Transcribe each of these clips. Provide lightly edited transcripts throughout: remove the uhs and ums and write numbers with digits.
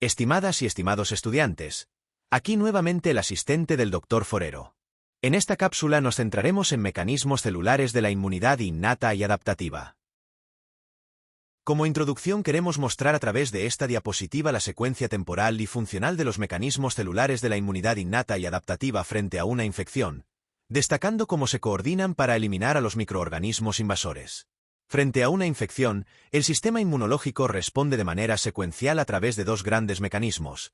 Estimadas y estimados estudiantes, aquí nuevamente el asistente del Dr. Forero. En esta cápsula nos centraremos en mecanismos celulares de la inmunidad innata y adaptativa. Como introducción queremos mostrar a través de esta diapositiva la secuencia temporal y funcional de los mecanismos celulares de la inmunidad innata y adaptativa frente a una infección, destacando cómo se coordinan para eliminar a los microorganismos invasores. Frente a una infección, el sistema inmunológico responde de manera secuencial a través de dos grandes mecanismos: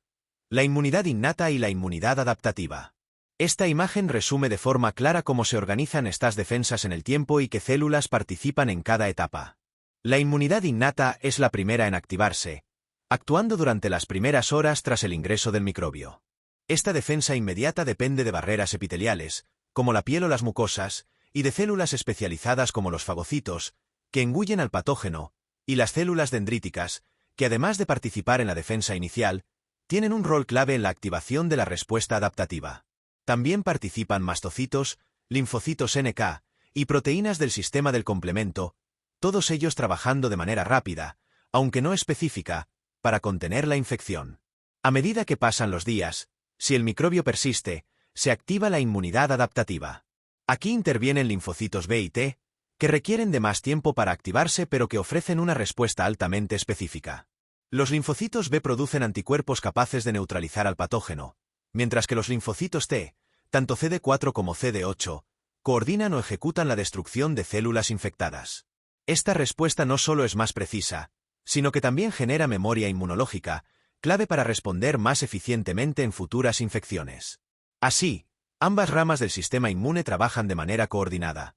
la inmunidad innata y la inmunidad adaptativa. Esta imagen resume de forma clara cómo se organizan estas defensas en el tiempo y qué células participan en cada etapa. La inmunidad innata es la primera en activarse, actuando durante las primeras horas tras el ingreso del microbio. Esta defensa inmediata depende de barreras epiteliales, como la piel o las mucosas, y de células especializadas como los fagocitos, que engullen al patógeno, y las células dendríticas, que además de participar en la defensa inicial, tienen un rol clave en la activación de la respuesta adaptativa. También participan mastocitos, linfocitos NK, y proteínas del sistema del complemento, todos ellos trabajando de manera rápida, aunque no específica, para contener la infección. A medida que pasan los días, si el microbio persiste, se activa la inmunidad adaptativa. Aquí intervienen linfocitos B y T, que requieren de más tiempo para activarse pero que ofrecen una respuesta altamente específica. Los linfocitos B producen anticuerpos capaces de neutralizar al patógeno, mientras que los linfocitos T, tanto CD4 como CD8, coordinan o ejecutan la destrucción de células infectadas. Esta respuesta no solo es más precisa, sino que también genera memoria inmunológica, clave para responder más eficientemente en futuras infecciones. Así, ambas ramas del sistema inmune trabajan de manera coordinada.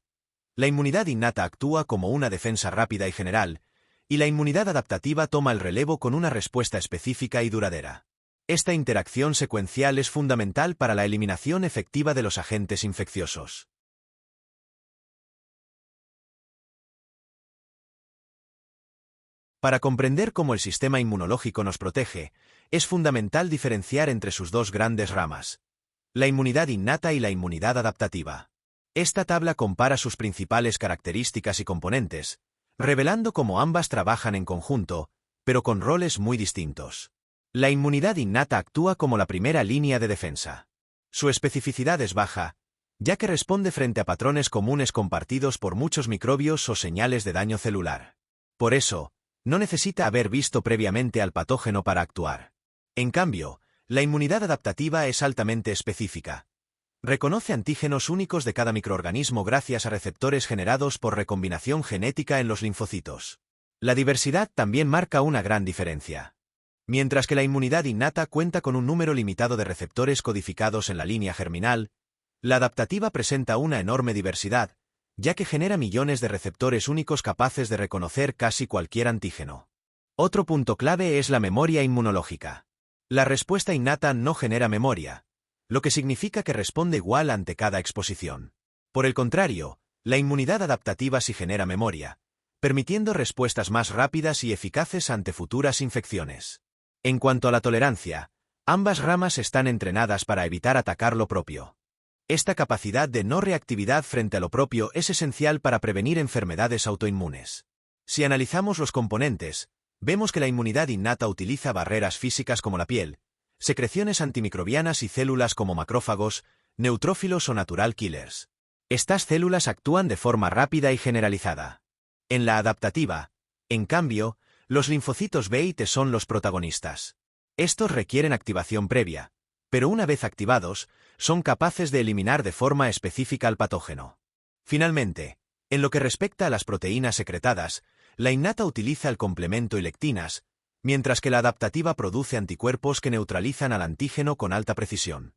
La inmunidad innata actúa como una defensa rápida y general, y la inmunidad adaptativa toma el relevo con una respuesta específica y duradera. Esta interacción secuencial es fundamental para la eliminación efectiva de los agentes infecciosos. Para comprender cómo el sistema inmunológico nos protege, es fundamental diferenciar entre sus dos grandes ramas: la inmunidad innata y la inmunidad adaptativa. Esta tabla compara sus principales características y componentes, revelando cómo ambas trabajan en conjunto, pero con roles muy distintos. La inmunidad innata actúa como la primera línea de defensa. Su especificidad es baja, ya que responde frente a patrones comunes compartidos por muchos microbios o señales de daño celular. Por eso, no necesita haber visto previamente al patógeno para actuar. En cambio, la inmunidad adaptativa es altamente específica. Reconoce antígenos únicos de cada microorganismo gracias a receptores generados por recombinación genética en los linfocitos. La diversidad también marca una gran diferencia. Mientras que la inmunidad innata cuenta con un número limitado de receptores codificados en la línea germinal, la adaptativa presenta una enorme diversidad, ya que genera millones de receptores únicos capaces de reconocer casi cualquier antígeno. Otro punto clave es la memoria inmunológica. La respuesta innata no genera memoria, lo que significa que responde igual ante cada exposición. Por el contrario, la inmunidad adaptativa sí genera memoria, permitiendo respuestas más rápidas y eficaces ante futuras infecciones. En cuanto a la tolerancia, ambas ramas están entrenadas para evitar atacar lo propio. Esta capacidad de no reactividad frente a lo propio es esencial para prevenir enfermedades autoinmunes. Si analizamos los componentes, vemos que la inmunidad innata utiliza barreras físicas como la piel, secreciones antimicrobianas y células como macrófagos, neutrófilos o natural killers. Estas células actúan de forma rápida y generalizada. En la adaptativa, en cambio, los linfocitos B y T son los protagonistas. Estos requieren activación previa, pero una vez activados, son capaces de eliminar de forma específica al patógeno. Finalmente, en lo que respecta a las proteínas secretadas, la innata utiliza el complemento y lectinas, mientras que la adaptativa produce anticuerpos que neutralizan al antígeno con alta precisión.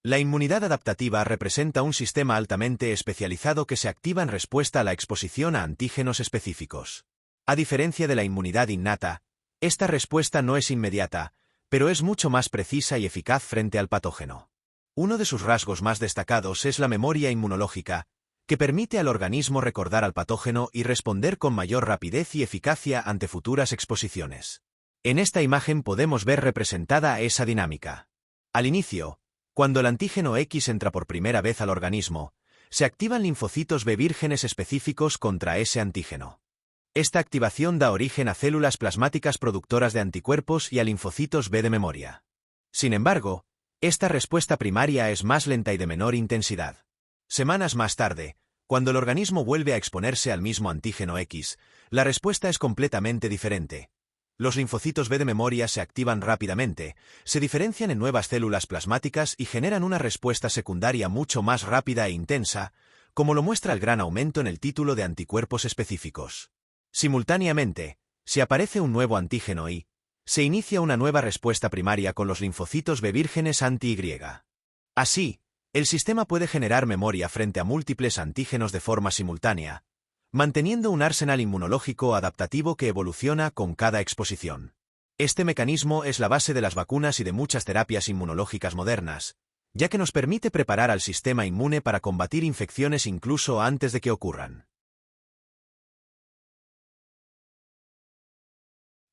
La inmunidad adaptativa representa un sistema altamente especializado que se activa en respuesta a la exposición a antígenos específicos. A diferencia de la inmunidad innata, esta respuesta no es inmediata, pero es mucho más precisa y eficaz frente al patógeno. Uno de sus rasgos más destacados es la memoria inmunológica, que permite al organismo recordar al patógeno y responder con mayor rapidez y eficacia ante futuras exposiciones. En esta imagen podemos ver representada esa dinámica. Al inicio, cuando el antígeno X entra por primera vez al organismo, se activan linfocitos B vírgenes específicos contra ese antígeno. Esta activación da origen a células plasmáticas productoras de anticuerpos y a linfocitos B de memoria. Sin embargo, esta respuesta primaria es más lenta y de menor intensidad. Semanas más tarde, cuando el organismo vuelve a exponerse al mismo antígeno X, la respuesta es completamente diferente. Los linfocitos B de memoria se activan rápidamente, se diferencian en nuevas células plasmáticas y generan una respuesta secundaria mucho más rápida e intensa, como lo muestra el gran aumento en el título de anticuerpos específicos. Simultáneamente, si aparece un nuevo antígeno Y, se inicia una nueva respuesta primaria con los linfocitos B vírgenes anti-Y. Así, el sistema puede generar memoria frente a múltiples antígenos de forma simultánea, manteniendo un arsenal inmunológico adaptativo que evoluciona con cada exposición. Este mecanismo es la base de las vacunas y de muchas terapias inmunológicas modernas, ya que nos permite preparar al sistema inmune para combatir infecciones incluso antes de que ocurran.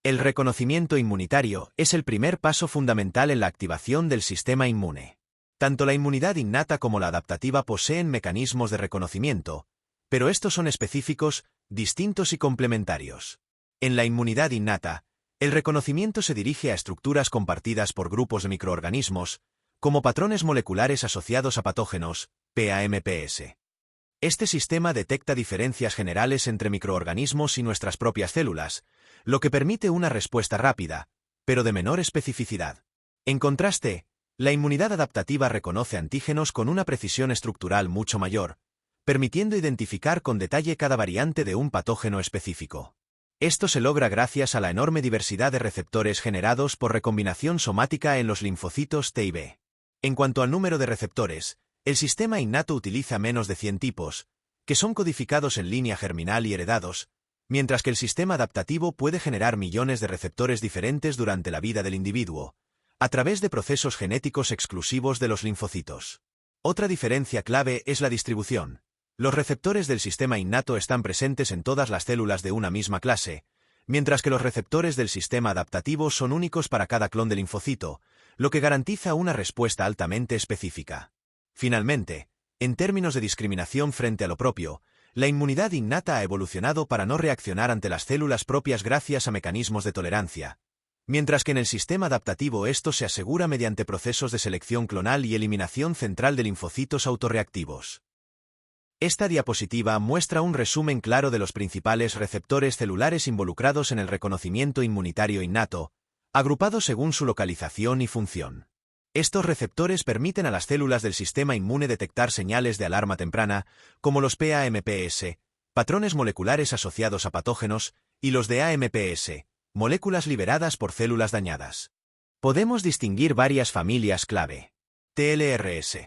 El reconocimiento inmunitario es el primer paso fundamental en la activación del sistema inmune. Tanto la inmunidad innata como la adaptativa poseen mecanismos de reconocimiento, pero estos son específicos, distintos y complementarios. En la inmunidad innata, el reconocimiento se dirige a estructuras compartidas por grupos de microorganismos, como patrones moleculares asociados a patógenos, PAMPs. Este sistema detecta diferencias generales entre microorganismos y nuestras propias células, lo que permite una respuesta rápida, pero de menor especificidad. En contraste, la inmunidad adaptativa reconoce antígenos con una precisión estructural mucho mayor, permitiendo identificar con detalle cada variante de un patógeno específico. Esto se logra gracias a la enorme diversidad de receptores generados por recombinación somática en los linfocitos T y B. En cuanto al número de receptores, el sistema innato utiliza menos de 100 tipos, que son codificados en línea germinal y heredados, mientras que el sistema adaptativo puede generar millones de receptores diferentes durante la vida del individuo, a través de procesos genéticos exclusivos de los linfocitos. Otra diferencia clave es la distribución. Los receptores del sistema innato están presentes en todas las células de una misma clase, mientras que los receptores del sistema adaptativo son únicos para cada clon de linfocito, lo que garantiza una respuesta altamente específica. Finalmente, en términos de discriminación frente a lo propio, la inmunidad innata ha evolucionado para no reaccionar ante las células propias gracias a mecanismos de tolerancia, mientras que en el sistema adaptativo esto se asegura mediante procesos de selección clonal y eliminación central de linfocitos autorreactivos. Esta diapositiva muestra un resumen claro de los principales receptores celulares involucrados en el reconocimiento inmunitario innato, agrupados según su localización y función. Estos receptores permiten a las células del sistema inmune detectar señales de alarma temprana, como los PAMPs, patrones moleculares asociados a patógenos, y los de AMPs, moléculas liberadas por células dañadas. Podemos distinguir varias familias clave. TLRs.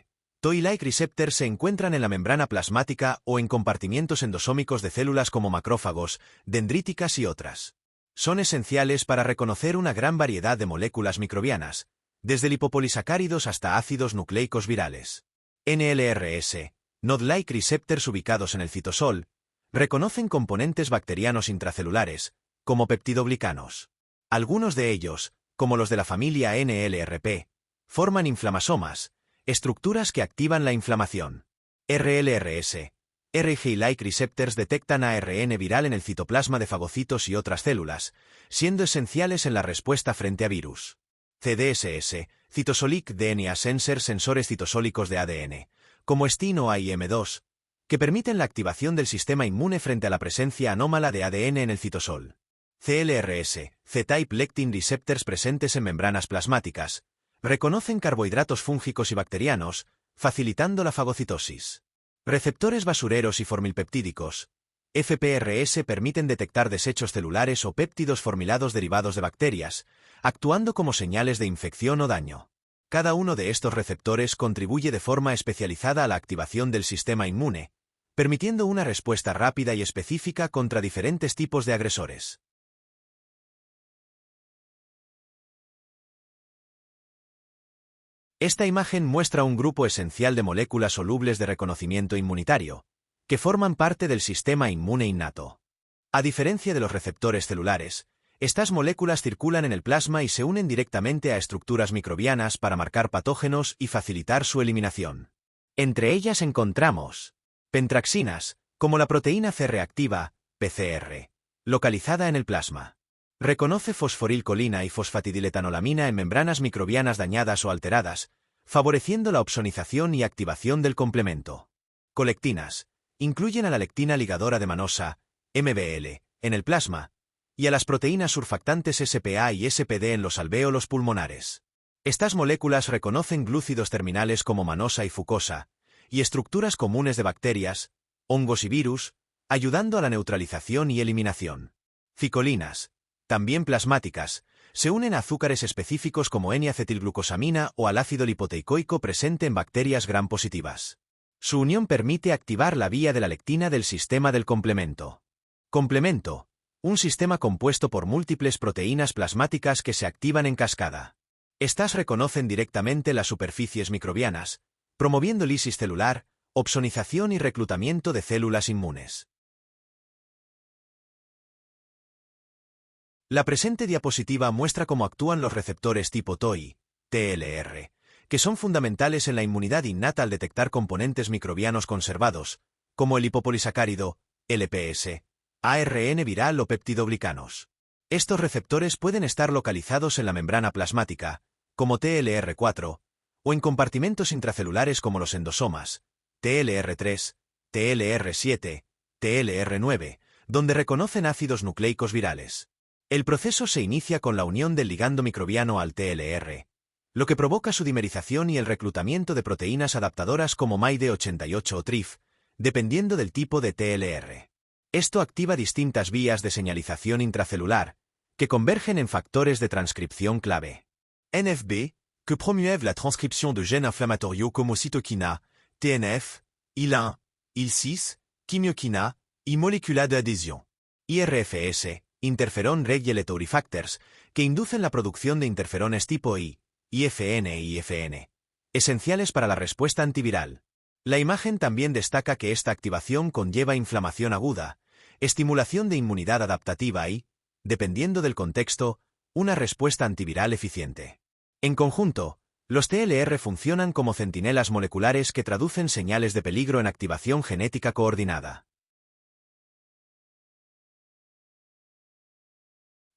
Toll-like receptors se encuentran en la membrana plasmática o en compartimientos endosómicos de células como macrófagos, dendríticas y otras. Son esenciales para reconocer una gran variedad de moléculas microbianas, desde lipopolisacáridos hasta ácidos nucleicos virales. NLRs, Nod-like receptors ubicados en el citosol, reconocen componentes bacterianos intracelulares, como peptidoglicanos. Algunos de ellos, como los de la familia NLRP, forman inflamasomas, estructuras que activan la inflamación. RLRs, RG-like receptors detectan ARN viral en el citoplasma de fagocitos y otras células, siendo esenciales en la respuesta frente a virus. CDSS, Cytosolic DNA Sensor sensores citosólicos de ADN, como STIN o AIM2, que permiten la activación del sistema inmune frente a la presencia anómala de ADN en el citosol. CLRs, C-type lectin receptors presentes en membranas plasmáticas, reconocen carbohidratos fúngicos y bacterianos, facilitando la fagocitosis. Receptores basureros y formilpeptídicos, FPRS permiten detectar desechos celulares o péptidos formilados derivados de bacterias, actuando como señales de infección o daño. Cada uno de estos receptores contribuye de forma especializada a la activación del sistema inmune, permitiendo una respuesta rápida y específica contra diferentes tipos de agresores. Esta imagen muestra un grupo esencial de moléculas solubles de reconocimiento inmunitario, que forman parte del sistema inmune innato. A diferencia de los receptores celulares, estas moléculas circulan en el plasma y se unen directamente a estructuras microbianas para marcar patógenos y facilitar su eliminación. Entre ellas encontramos pentraxinas, como la proteína C reactiva, PCR, localizada en el plasma. Reconoce fosforilcolina y fosfatidiletonolamina en membranas microbianas dañadas o alteradas, favoreciendo la opsonización y activación del complemento. Colectinas. Incluyen a la lectina ligadora de Manosa, MBL, en el plasma, y a las proteínas surfactantes SPA y SPD en los alvéolos pulmonares. Estas moléculas reconocen glúcidos terminales como manosa y fucosa, y estructuras comunes de bacterias, hongos y virus, ayudando a la neutralización y eliminación. Ficolinas, también plasmáticas, se unen a azúcares específicos como N-acetilglucosamina o al ácido lipoteicoico presente en bacterias gram positivas. Su unión permite activar la vía de la lectina del sistema del complemento. Complemento, un sistema compuesto por múltiples proteínas plasmáticas que se activan en cascada. Estas reconocen directamente las superficies microbianas, promoviendo lisis celular, opsonización y reclutamiento de células inmunes. La presente diapositiva muestra cómo actúan los receptores tipo TOI, TLR, que son fundamentales en la inmunidad innata al detectar componentes microbianos conservados, como el lipopolisacárido, LPS, ARN viral o peptidoglicanos. Estos receptores pueden estar localizados en la membrana plasmática, como TLR4, o en compartimentos intracelulares como los endosomas, TLR3, TLR7, TLR9, donde reconocen ácidos nucleicos virales. El proceso se inicia con la unión del ligando microbiano al TLR, lo que provoca su dimerización y el reclutamiento de proteínas adaptadoras como MyD88 o TRIF, dependiendo del tipo de TLR. Esto activa distintas vías de señalización intracelular, que convergen en factores de transcripción clave. NFB, que promueve la transcripción de gènes inflammatoriaux como cytokina, TNF, IL1, IL6, quimiokina y molécula de adhesión. IRFS, interferón regulatory factors, que inducen la producción de interferones tipo I, IFN y IFN, esenciales para la respuesta antiviral. La imagen también destaca que esta activación conlleva inflamación aguda, estimulación de inmunidad adaptativa y, dependiendo del contexto, una respuesta antiviral eficiente. En conjunto, los TLR funcionan como centinelas moleculares que traducen señales de peligro en activación genética coordinada.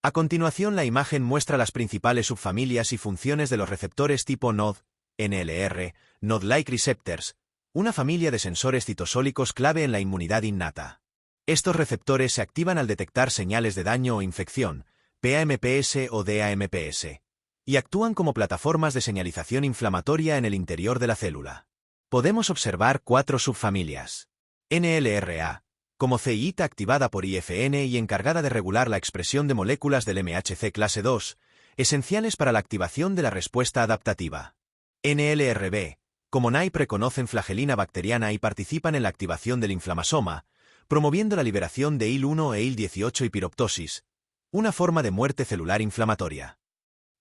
A continuación, la imagen muestra las principales subfamilias y funciones de los receptores tipo NOD, NLR, NOD-like receptors, una familia de sensores citosólicos clave en la inmunidad innata. Estos receptores se activan al detectar señales de daño o infección, PAMPS o DAMPS, y actúan como plataformas de señalización inflamatoria en el interior de la célula. Podemos observar 4 subfamilias. NLRA, como CIITA activada por IFN y encargada de regular la expresión de moléculas del MHC clase 2, esenciales para la activación de la respuesta adaptativa. NLRB, como NAIP reconocen flagelina bacteriana y participan en la activación del inflamasoma, promoviendo la liberación de IL-1 e IL-18 y piroptosis, una forma de muerte celular inflamatoria.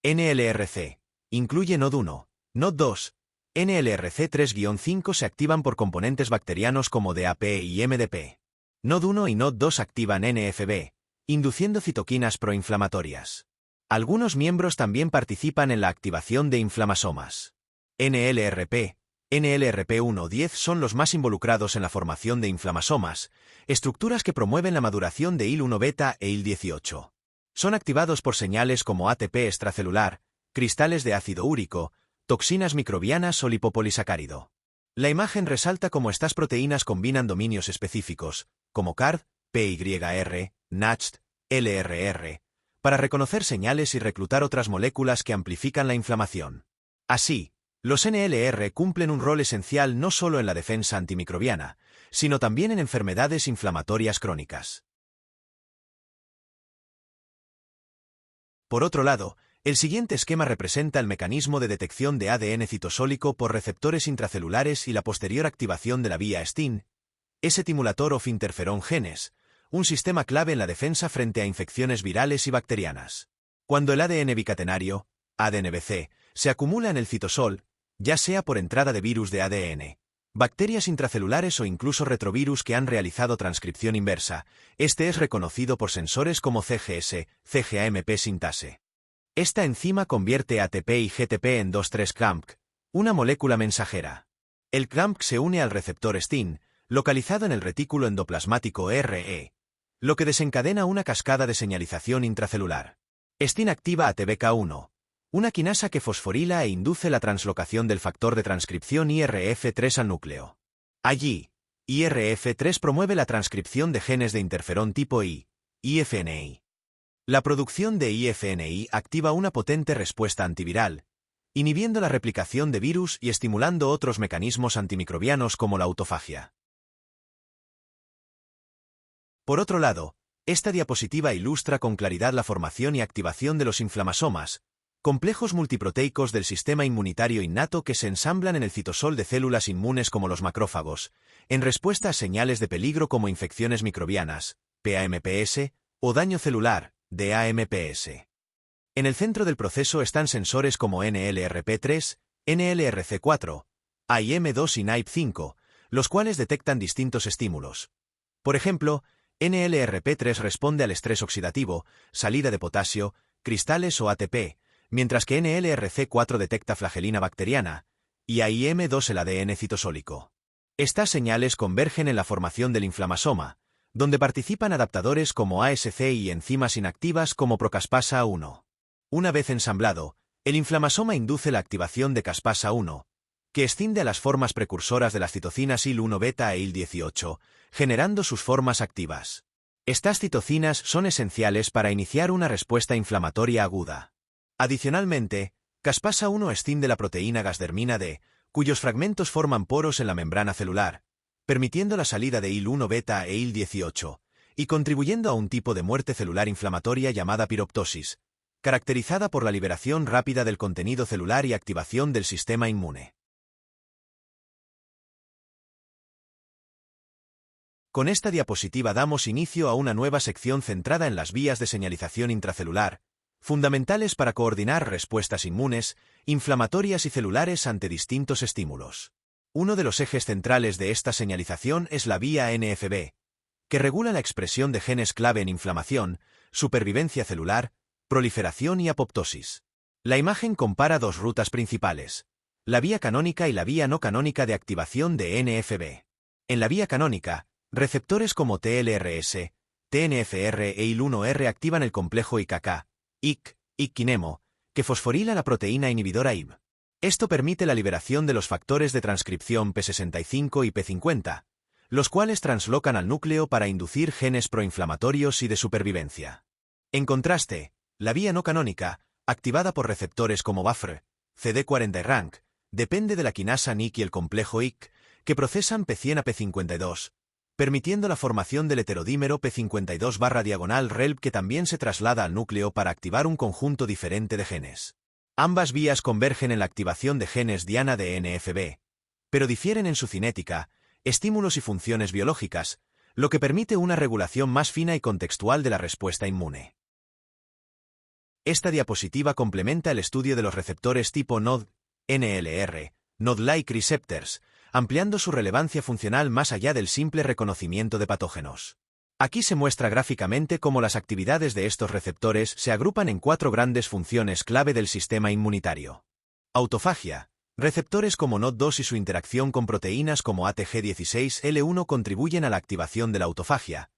NLRC, incluye NOD1, NOD2, NLRC3-5 se activan por componentes bacterianos como DAP y MDP. NOD1 y NOD2 activan NFB, induciendo citoquinas proinflamatorias. Algunos miembros también participan en la activación de inflamasomas. NLRP, NLRP1-10 son los más involucrados en la formación de inflamasomas, estructuras que promueven la maduración de IL-1 beta e IL-18. Son activados por señales como ATP extracelular, cristales de ácido úrico, toxinas microbianas o lipopolisacárido. La imagen resalta cómo estas proteínas combinan dominios específicos, como CARD, PYR, NACHT, LRR, para reconocer señales y reclutar otras moléculas que amplifican la inflamación. Así, los NLR cumplen un rol esencial no solo en la defensa antimicrobiana, sino también en enfermedades inflamatorias crónicas. Por otro lado, el siguiente esquema representa el mecanismo de detección de ADN citosólico por receptores intracelulares y la posterior activación de la vía STIN, S-stimulator of interferón genes, un sistema clave en la defensa frente a infecciones virales y bacterianas. Cuando el ADN bicatenario, ADNBC, se acumula en el citosol, ya sea por entrada de virus de ADN, bacterias intracelulares o incluso retrovirus que han realizado transcripción inversa, este es reconocido por sensores como CGS, CGAMP sintase. Esta enzima convierte ATP y GTP en 2,3-CRAMPK, una molécula mensajera. El CRAMPK se une al receptor STIN, localizado en el retículo endoplasmático RE, lo que desencadena una cascada de señalización intracelular. STIN activa a TBK1, una quinasa que fosforila e induce la translocación del factor de transcripción IRF3 al núcleo. Allí, IRF3 promueve la transcripción de genes de interferón tipo I, IFNI. La producción de IFNI activa una potente respuesta antiviral, inhibiendo la replicación de virus y estimulando otros mecanismos antimicrobianos como la autofagia. Por otro lado, esta diapositiva ilustra con claridad la formación y activación de los inflamasomas, complejos multiproteicos del sistema inmunitario innato que se ensamblan en el citosol de células inmunes como los macrófagos, en respuesta a señales de peligro como infecciones microbianas, PAMPS, o daño celular, DAMPS. En el centro del proceso están sensores como NLRP3, NLRC4, AIM2 y NAIP5, los cuales detectan distintos estímulos. Por ejemplo, NLRP3 responde al estrés oxidativo, salida de potasio, cristales o ATP, mientras que NLRC4 detecta flagelina bacteriana, y AIM2 el ADN citosólico. Estas señales convergen en la formación del inflamasoma, donde participan adaptadores como ASC y enzimas inactivas como procaspasa-1. Una vez ensamblado, el inflamasoma induce la activación de caspasa-1, que escinde a las formas precursoras de las citocinas IL-1 beta e IL-18, generando sus formas activas. Estas citocinas son esenciales para iniciar una respuesta inflamatoria aguda. Adicionalmente, caspasa-1 escinde la proteína gasdermina D, cuyos fragmentos forman poros en la membrana celular, permitiendo la salida de IL-1 beta e IL-18, y contribuyendo a un tipo de muerte celular inflamatoria llamada piroptosis, caracterizada por la liberación rápida del contenido celular y activación del sistema inmune. Con esta diapositiva damos inicio a una nueva sección centrada en las vías de señalización intracelular, fundamentales para coordinar respuestas inmunes, inflamatorias y celulares ante distintos estímulos. Uno de los ejes centrales de esta señalización es la vía NFB, que regula la expresión de genes clave en inflamación, supervivencia celular, proliferación y apoptosis. La imagen compara dos rutas principales, la vía canónica y la vía no canónica de activación de NFB. En la vía canónica, receptores como TLRS, TNFR e IL-1R activan el complejo IKK, IK-kinemo, que fosforila la proteína inhibidora IB. Esto permite la liberación de los factores de transcripción P65 y P50, los cuales translocan al núcleo para inducir genes proinflamatorios y de supervivencia. En contraste, la vía no canónica, activada por receptores como BAFR, CD40 y RANK, depende de la quinasa NIC y el complejo IK, que procesan P100 a P52, permitiendo la formación del heterodímero P52/RELP que también se traslada al núcleo para activar un conjunto diferente de genes. Ambas vías convergen en la activación de genes diana de NFB, pero difieren en su cinética, estímulos y funciones biológicas, lo que permite una regulación más fina y contextual de la respuesta inmune. Esta diapositiva complementa el estudio de los receptores tipo NOD, NLR, NOD-like receptors, ampliando su relevancia funcional más allá del simple reconocimiento de patógenos. Aquí se muestra gráficamente cómo las actividades de estos receptores se agrupan en cuatro grandes funciones clave del sistema inmunitario. Autofagia. Receptores como NOD2 y su interacción con proteínas como ATG16L1 contribuyen a la activación de la autofagia,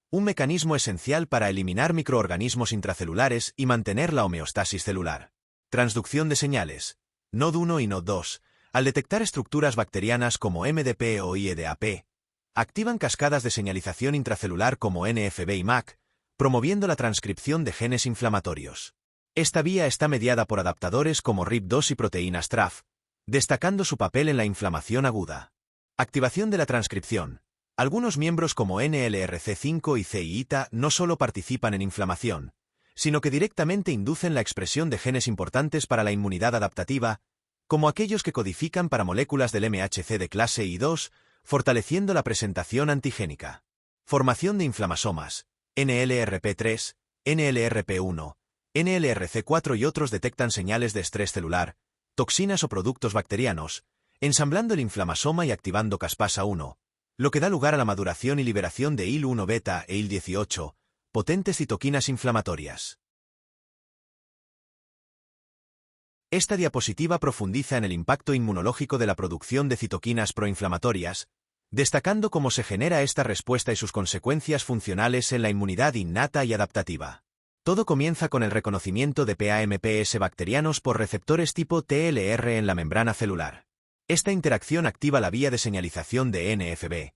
un mecanismo esencial para eliminar microorganismos intracelulares y mantener la homeostasis celular. Transducción de señales. NOD1 y NOD2, al detectar estructuras bacterianas como MDP o IEDAP, activan cascadas de señalización intracelular como NFB y MAC, promoviendo la transcripción de genes inflamatorios. Esta vía está mediada por adaptadores como RIP2 y proteínas TRAF, destacando su papel en la inflamación aguda. Activación de la transcripción. Algunos miembros como NLRC5 y CIITA no solo participan en inflamación, sino que directamente inducen la expresión de genes importantes para la inmunidad adaptativa, como aquellos que codifican para moléculas del MHC de clase I2, fortaleciendo la presentación antigénica. Formación de inflamasomas. NLRP3, NLRP1, NLRC4 y otros detectan señales de estrés celular, toxinas o productos bacterianos, ensamblando el inflamasoma y activando caspasa-1, lo que da lugar a la maduración y liberación de IL-1 beta e IL-18, potentes citoquinas inflamatorias. Esta diapositiva profundiza en el impacto inmunológico de la producción de citoquinas proinflamatorias, destacando cómo se genera esta respuesta y sus consecuencias funcionales en la inmunidad innata y adaptativa. Todo comienza con el reconocimiento de PAMPS bacterianos por receptores tipo TLR en la membrana celular. Esta interacción activa la vía de señalización de NFB,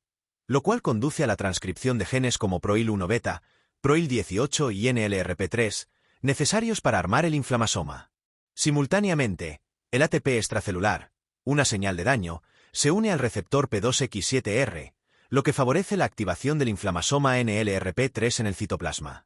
lo cual conduce a la transcripción de genes como ProIL-1 beta, ProIL-18 y NLRP3, necesarios para armar el inflamasoma. Simultáneamente, el ATP extracelular, una señal de daño, se une al receptor P2X7R, lo que favorece la activación del inflamasoma NLRP3 en el citoplasma.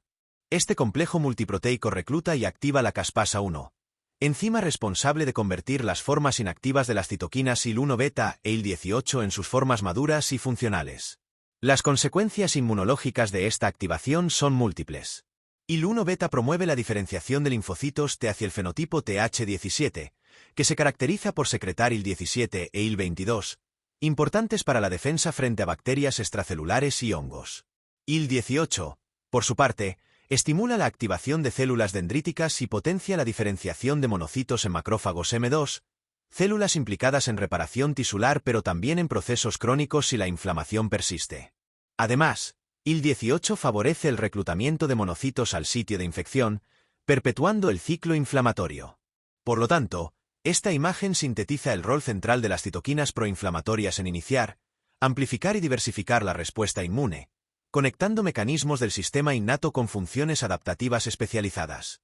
Este complejo multiproteico recluta y activa la caspasa 1, enzima responsable de convertir las formas inactivas de las citoquinas IL-1 beta e IL-18 en sus formas maduras y funcionales. Las consecuencias inmunológicas de esta activación son múltiples. IL-1 beta promueve la diferenciación de linfocitos T hacia el fenotipo Th17, que se caracteriza por secretar IL-17 e IL-22, importantes para la defensa frente a bacterias extracelulares y hongos. IL-18, por su parte, estimula la activación de células dendríticas y potencia la diferenciación de monocitos en macrófagos M2, células implicadas en reparación tisular pero también en procesos crónicos si la inflamación persiste. Además, IL-18 favorece el reclutamiento de monocitos al sitio de infección, perpetuando el ciclo inflamatorio. Por lo tanto, esta imagen sintetiza el rol central de las citoquinas proinflamatorias en iniciar, amplificar y diversificar la respuesta inmune, conectando mecanismos del sistema innato con funciones adaptativas especializadas.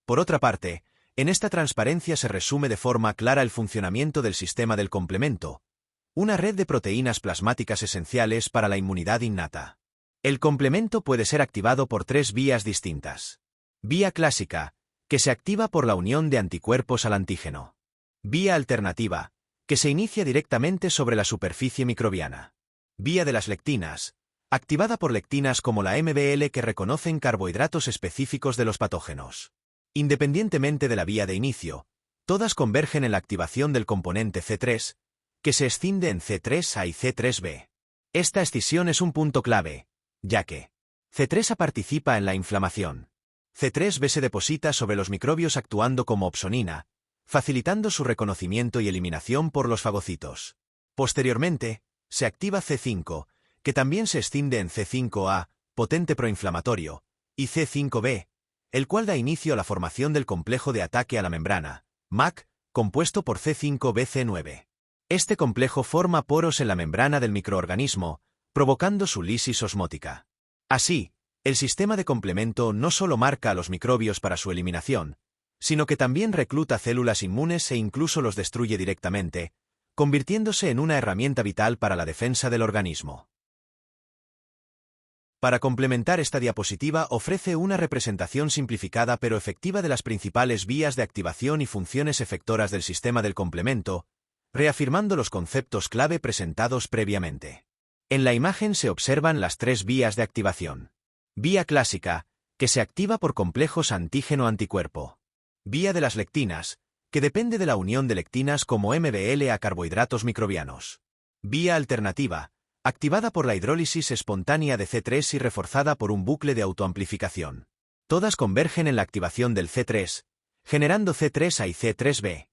Por otra parte, en esta transparencia se resume de forma clara el funcionamiento del sistema del complemento, una red de proteínas plasmáticas esenciales para la inmunidad innata. El complemento puede ser activado por tres vías distintas. Vía clásica, que se activa por la unión de anticuerpos al antígeno. Vía alternativa, que se inicia directamente sobre la superficie microbiana. Vía de las lectinas, activada por lectinas como la MBL que reconocen carbohidratos específicos de los patógenos. Independientemente de la vía de inicio, todas convergen en la activación del componente C3, que se escinde en C3A y C3B. Esta escisión es un punto clave, ya que C3A participa en la inflamación. C3B se deposita sobre los microbios actuando como opsonina, facilitando su reconocimiento y eliminación por los fagocitos. Posteriormente, se activa C5, que también se escinde en C5A, potente proinflamatorio, y C5B, el cual da inicio a la formación del complejo de ataque a la membrana, MAC, compuesto por C5BC9. Este complejo forma poros en la membrana del microorganismo, provocando su lisis osmótica. Así, el sistema de complemento no solo marca a los microbios para su eliminación, sino que también recluta células inmunes e incluso los destruye directamente, convirtiéndose en una herramienta vital para la defensa del organismo. Para complementar esta diapositiva ofrece una representación simplificada pero efectiva de las principales vías de activación y funciones efectoras del sistema del complemento, reafirmando los conceptos clave presentados previamente. En la imagen se observan las tres vías de activación. Vía clásica, que se activa por complejos antígeno-anticuerpo. Vía de las lectinas, que depende de la unión de lectinas como MBL a carbohidratos microbianos. Vía alternativa, activada por la hidrólisis espontánea de C3 y reforzada por un bucle de autoamplificación. Todas convergen en la activación del C3, generando C3A y C3B.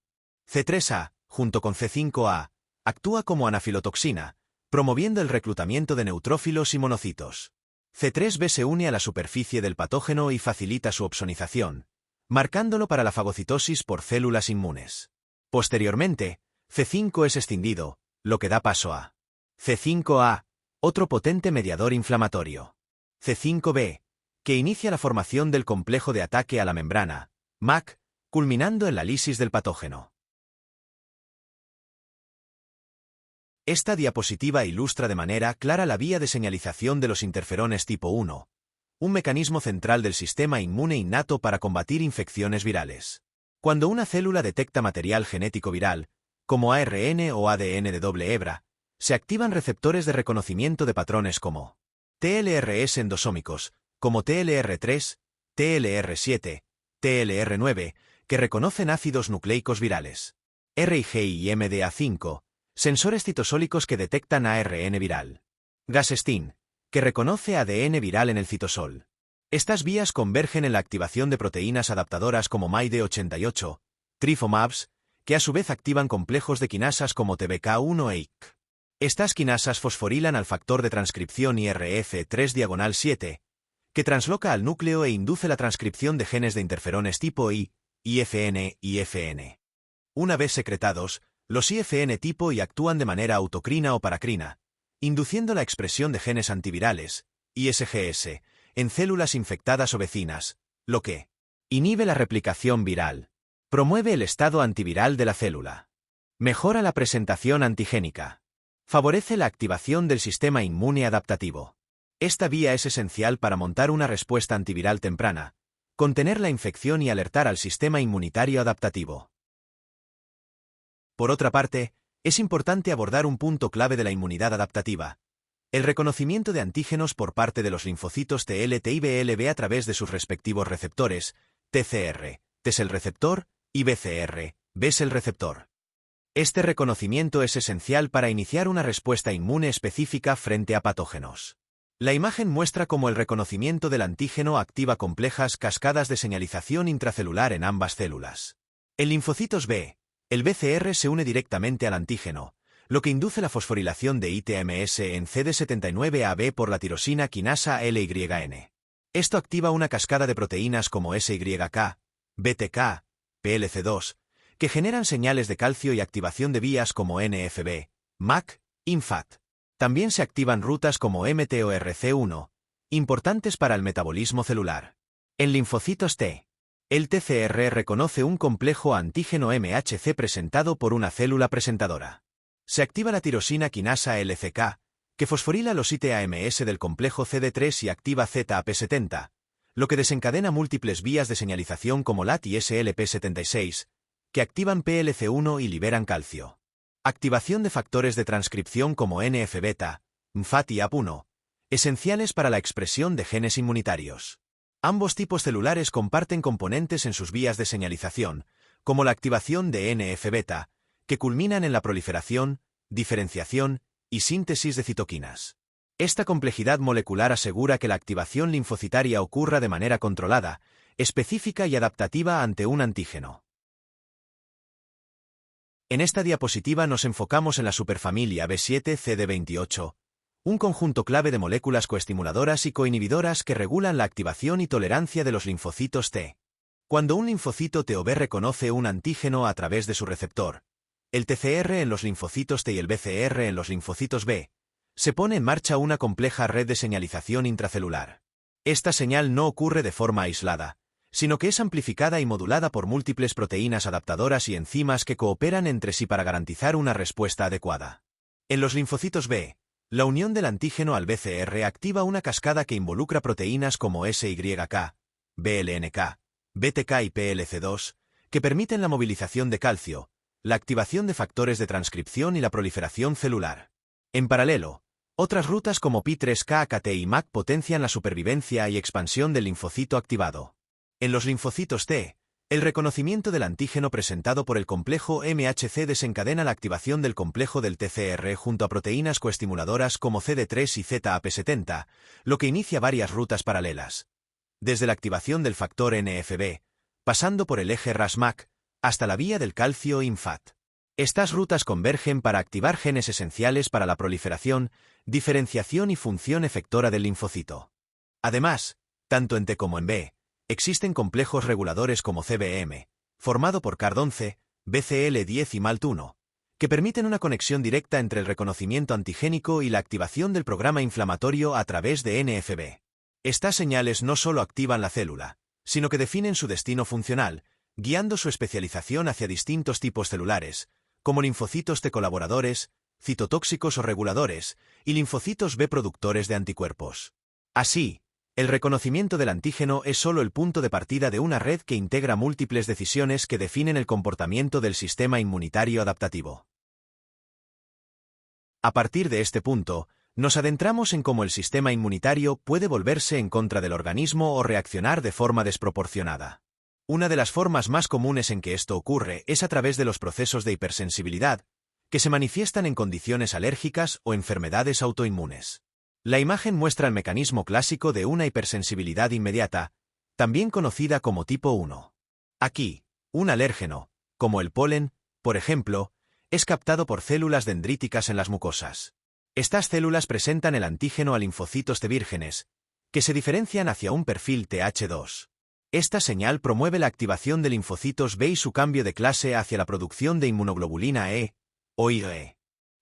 C3A, junto con C5A, actúa como anafilotoxina, promoviendo el reclutamiento de neutrófilos y monocitos. C3B se une a la superficie del patógeno y facilita su opsonización, marcándolo para la fagocitosis por células inmunes. Posteriormente, C5 es escindido, lo que da paso a C5A, otro potente mediador inflamatorio. C5B, que inicia la formación del complejo de ataque a la membrana, MAC, culminando en la lisis del patógeno. Esta diapositiva ilustra de manera clara la vía de señalización de los interferones tipo 1, un mecanismo central del sistema inmune innato para combatir infecciones virales. Cuando una célula detecta material genético viral, como ARN o ADN de doble hebra, se activan receptores de reconocimiento de patrones como TLRs endosómicos, como TLR3, TLR7, TLR9, que reconocen ácidos nucleicos virales. RIG y MDA5, sensores citosólicos que detectan ARN viral. Gasestin, que reconoce ADN viral en el citosol. Estas vías convergen en la activación de proteínas adaptadoras como MyD88, Trifomabs, que a su vez activan complejos de quinasas como TBK1 e IC. Estas quinasas fosforilan al factor de transcripción IRF3-7, que transloca al núcleo e induce la transcripción de genes de interferones tipo I, IFN, IFN. Una vez secretados, los IFN tipo I actúan de manera autocrina o paracrina, induciendo la expresión de genes antivirales, ISGS, en células infectadas o vecinas, lo que inhibe la replicación viral, promueve el estado antiviral de la célula, mejora la presentación antigénica, favorece la activación del sistema inmune adaptativo. Esta vía es esencial para montar una respuesta antiviral temprana, contener la infección y alertar al sistema inmunitario adaptativo. Por otra parte, es importante abordar un punto clave de la inmunidad adaptativa: el reconocimiento de antígenos por parte de los linfocitos TLT-IBLB a través de sus respectivos receptores, TCR, T-cell receptor, y BCR, B-cell receptor. Este reconocimiento es esencial para iniciar una respuesta inmune específica frente a patógenos. La imagen muestra cómo el reconocimiento del antígeno activa complejas cascadas de señalización intracelular en ambas células. En linfocitos B, el BCR se une directamente al antígeno, lo que induce la fosforilación de ITMS en CD79AB por la tirosina quinasa LYN. Esto activa una cascada de proteínas como SYK, BTK, PLC2, que generan señales de calcio y activación de vías como NFB, MAC, INFAT. También se activan rutas como MTORC1, importantes para el metabolismo celular. En linfocitos T, el TCR reconoce un complejo antígeno MHC presentado por una célula presentadora. Se activa la tirosina quinasa LCK, que fosforila los ITAMS del complejo CD3 y activa ZAP70, lo que desencadena múltiples vías de señalización como LAT y SLP76, que activan PLC1 y liberan calcio. Activación de factores de transcripción como NF-beta, MFAT y AP1, esenciales para la expresión de genes inmunitarios. Ambos tipos celulares comparten componentes en sus vías de señalización, como la activación de NF-beta, que culminan en la proliferación, diferenciación y síntesis de citoquinas. Esta complejidad molecular asegura que la activación linfocitaria ocurra de manera controlada, específica y adaptativa ante un antígeno. En esta diapositiva nos enfocamos en la superfamilia B7-CD28, un conjunto clave de moléculas coestimuladoras y coinhibidoras que regulan la activación y tolerancia de los linfocitos T. Cuando un linfocito T o B reconoce un antígeno a través de su receptor, el TCR en los linfocitos T y el BCR en los linfocitos B, se pone en marcha una compleja red de señalización intracelular. Esta señal no ocurre de forma aislada, sino que es amplificada y modulada por múltiples proteínas adaptadoras y enzimas que cooperan entre sí para garantizar una respuesta adecuada. En los linfocitos B, la unión del antígeno al BCR activa una cascada que involucra proteínas como SYK, BLNK, BTK y PLC2, que permiten la movilización de calcio, la activación de factores de transcripción y la proliferación celular. En paralelo, otras rutas como P3K, AKT y MAC potencian la supervivencia y expansión del linfocito activado. En los linfocitos T, el reconocimiento del antígeno presentado por el complejo MHC desencadena la activación del complejo del TCR junto a proteínas coestimuladoras como CD3 y ZAP70, lo que inicia varias rutas paralelas. Desde la activación del factor NFB, pasando por el eje RAS-MAC, hasta la vía del calcio INFAT. Estas rutas convergen para activar genes esenciales para la proliferación, diferenciación y función efectora del linfocito. Además, tanto en T como en B, existen complejos reguladores como CBM, formado por CARD11, BCL10 y MALT1, que permiten una conexión directa entre el reconocimiento antigénico y la activación del programa inflamatorio a través de NFB. Estas señales no solo activan la célula, sino que definen su destino funcional, guiando su especialización hacia distintos tipos celulares, como linfocitos T colaboradores, citotóxicos o reguladores, y linfocitos B productores de anticuerpos. Así, el reconocimiento del antígeno es solo el punto de partida de una red que integra múltiples decisiones que definen el comportamiento del sistema inmunitario adaptativo. A partir de este punto, nos adentramos en cómo el sistema inmunitario puede volverse en contra del organismo o reaccionar de forma desproporcionada. Una de las formas más comunes en que esto ocurre es a través de los procesos de hipersensibilidad, que se manifiestan en condiciones alérgicas o enfermedades autoinmunes. La imagen muestra el mecanismo clásico de una hipersensibilidad inmediata, también conocida como tipo 1. Aquí, un alérgeno, como el polen, por ejemplo, es captado por células dendríticas en las mucosas. Estas células presentan el antígeno a linfocitos T vírgenes, que se diferencian hacia un perfil Th2. Esta señal promueve la activación de linfocitos B y su cambio de clase hacia la producción de inmunoglobulina E, o IgE.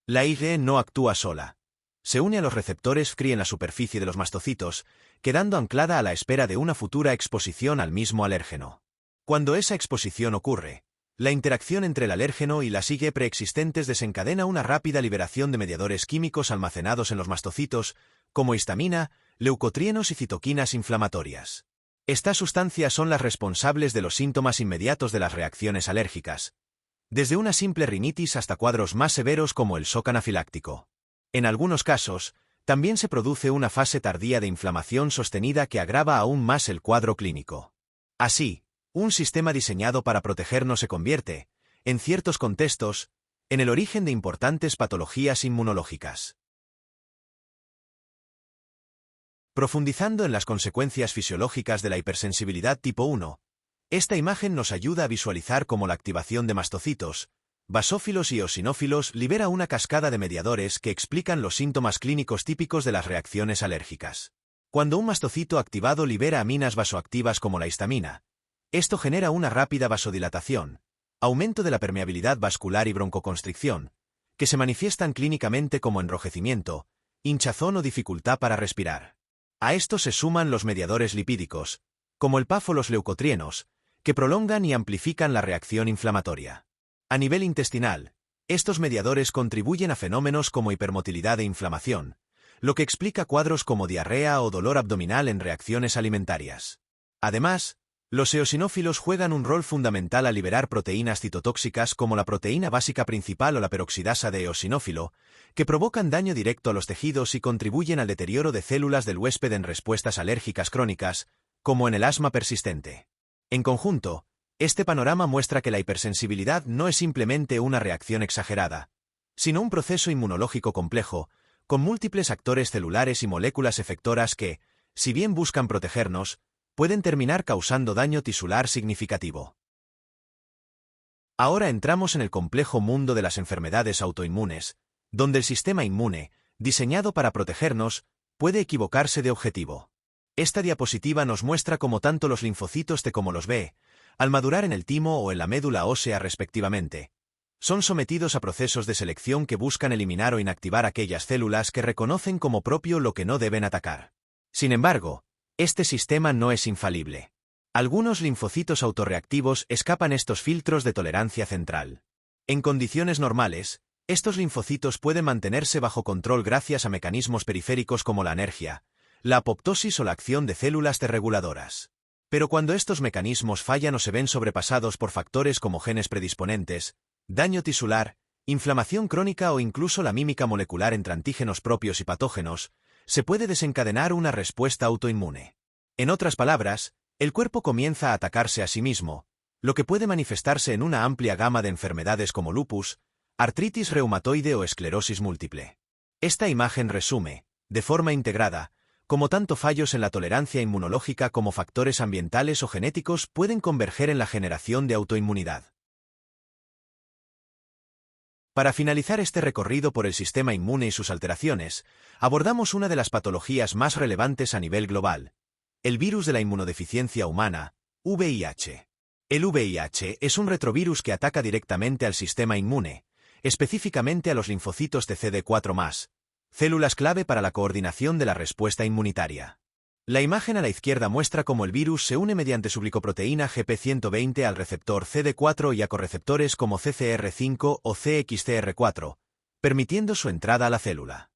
La IgE no actúa sola. Se une a los receptores FCRI en la superficie de los mastocitos, quedando anclada a la espera de una futura exposición al mismo alérgeno. Cuando esa exposición ocurre, la interacción entre el alérgeno y las IgE preexistentes desencadena una rápida liberación de mediadores químicos almacenados en los mastocitos, como histamina, leucotrienos y citoquinas inflamatorias. Estas sustancias son las responsables de los síntomas inmediatos de las reacciones alérgicas, desde una simple rinitis hasta cuadros más severos como el shock anafiláctico. En algunos casos, también se produce una fase tardía de inflamación sostenida que agrava aún más el cuadro clínico. Así, un sistema diseñado para protegernos se convierte, en ciertos contextos, en el origen de importantes patologías inmunológicas. Profundizando en las consecuencias fisiológicas de la hipersensibilidad tipo 1, esta imagen nos ayuda a visualizar cómo la activación de mastocitos, basófilos y eosinófilos libera una cascada de mediadores que explican los síntomas clínicos típicos de las reacciones alérgicas. Cuando un mastocito activado libera aminas vasoactivas como la histamina, esto genera una rápida vasodilatación, aumento de la permeabilidad vascular y broncoconstricción, que se manifiestan clínicamente como enrojecimiento, hinchazón o dificultad para respirar. A esto se suman los mediadores lipídicos, como el PAF o los leucotrienos, que prolongan y amplifican la reacción inflamatoria. A nivel intestinal, estos mediadores contribuyen a fenómenos como hipermotilidad e inflamación, lo que explica cuadros como diarrea o dolor abdominal en reacciones alimentarias. Además, los eosinófilos juegan un rol fundamental al liberar proteínas citotóxicas como la proteína básica principal o la peroxidasa de eosinófilo, que provocan daño directo a los tejidos y contribuyen al deterioro de células del huésped en respuestas alérgicas crónicas, como en el asma persistente. En conjunto, este panorama muestra que la hipersensibilidad no es simplemente una reacción exagerada, sino un proceso inmunológico complejo, con múltiples actores celulares y moléculas efectoras que, si bien buscan protegernos, pueden terminar causando daño tisular significativo. Ahora entramos en el complejo mundo de las enfermedades autoinmunes, donde el sistema inmune, diseñado para protegernos, puede equivocarse de objetivo. Esta diapositiva nos muestra cómo tanto los linfocitos T como los B, al madurar en el timo o en la médula ósea respectivamente, son sometidos a procesos de selección que buscan eliminar o inactivar aquellas células que reconocen como propio lo que no deben atacar. Sin embargo, este sistema no es infalible. Algunos linfocitos autorreactivos escapan estos filtros de tolerancia central. En condiciones normales, estos linfocitos pueden mantenerse bajo control gracias a mecanismos periféricos como la anergia, la apoptosis o la acción de células T reguladoras. Pero cuando estos mecanismos fallan o se ven sobrepasados por factores como genes predisponentes, daño tisular, inflamación crónica o incluso la mímica molecular entre antígenos propios y patógenos, se puede desencadenar una respuesta autoinmune. En otras palabras, el cuerpo comienza a atacarse a sí mismo, lo que puede manifestarse en una amplia gama de enfermedades como lupus, artritis reumatoide o esclerosis múltiple. Esta imagen resume, de forma integrada, cómo tanto fallos en la tolerancia inmunológica como factores ambientales o genéticos pueden converger en la generación de autoinmunidad. Para finalizar este recorrido por el sistema inmune y sus alteraciones, abordamos una de las patologías más relevantes a nivel global: el virus de la inmunodeficiencia humana, VIH. El VIH es un retrovirus que ataca directamente al sistema inmune, específicamente a los linfocitos de CD4+, células clave para la coordinación de la respuesta inmunitaria. La imagen a la izquierda muestra cómo el virus se une mediante su glicoproteína GP120 al receptor CD4 y a correceptores como CCR5 o CXCR4, permitiendo su entrada a la célula.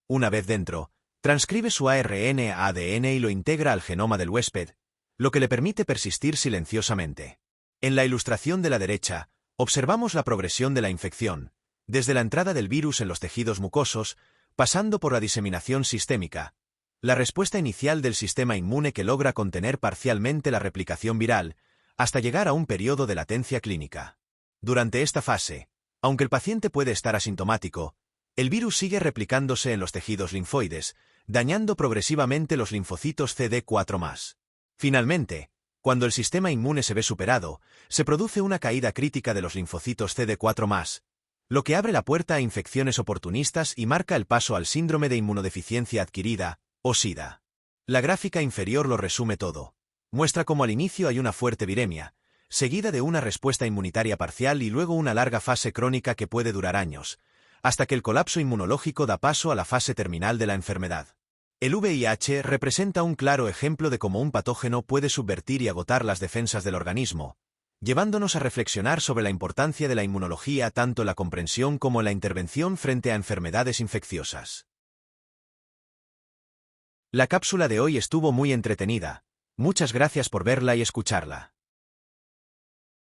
Una vez dentro, transcribe su ARN a ADN y lo integra al genoma del huésped, lo que le permite persistir silenciosamente. En la ilustración de la derecha, observamos la progresión de la infección, desde la entrada del virus en los tejidos mucosos, pasando por la diseminación sistémica, la respuesta inicial del sistema inmune que logra contener parcialmente la replicación viral, hasta llegar a un periodo de latencia clínica. Durante esta fase, aunque el paciente puede estar asintomático, el virus sigue replicándose en los tejidos linfoides, dañando progresivamente los linfocitos CD4+. Finalmente, cuando el sistema inmune se ve superado, se produce una caída crítica de los linfocitos CD4+, lo que abre la puerta a infecciones oportunistas y marca el paso al síndrome de inmunodeficiencia adquirida, o SIDA. La gráfica inferior lo resume todo. Muestra cómo al inicio hay una fuerte viremia, seguida de una respuesta inmunitaria parcial y luego una larga fase crónica que puede durar años, hasta que el colapso inmunológico da paso a la fase terminal de la enfermedad. El VIH representa un claro ejemplo de cómo un patógeno puede subvertir y agotar las defensas del organismo, llevándonos a reflexionar sobre la importancia de la inmunología tanto en la comprensión como en la intervención frente a enfermedades infecciosas. La cápsula de hoy estuvo muy entretenida. Muchas gracias por verla y escucharla.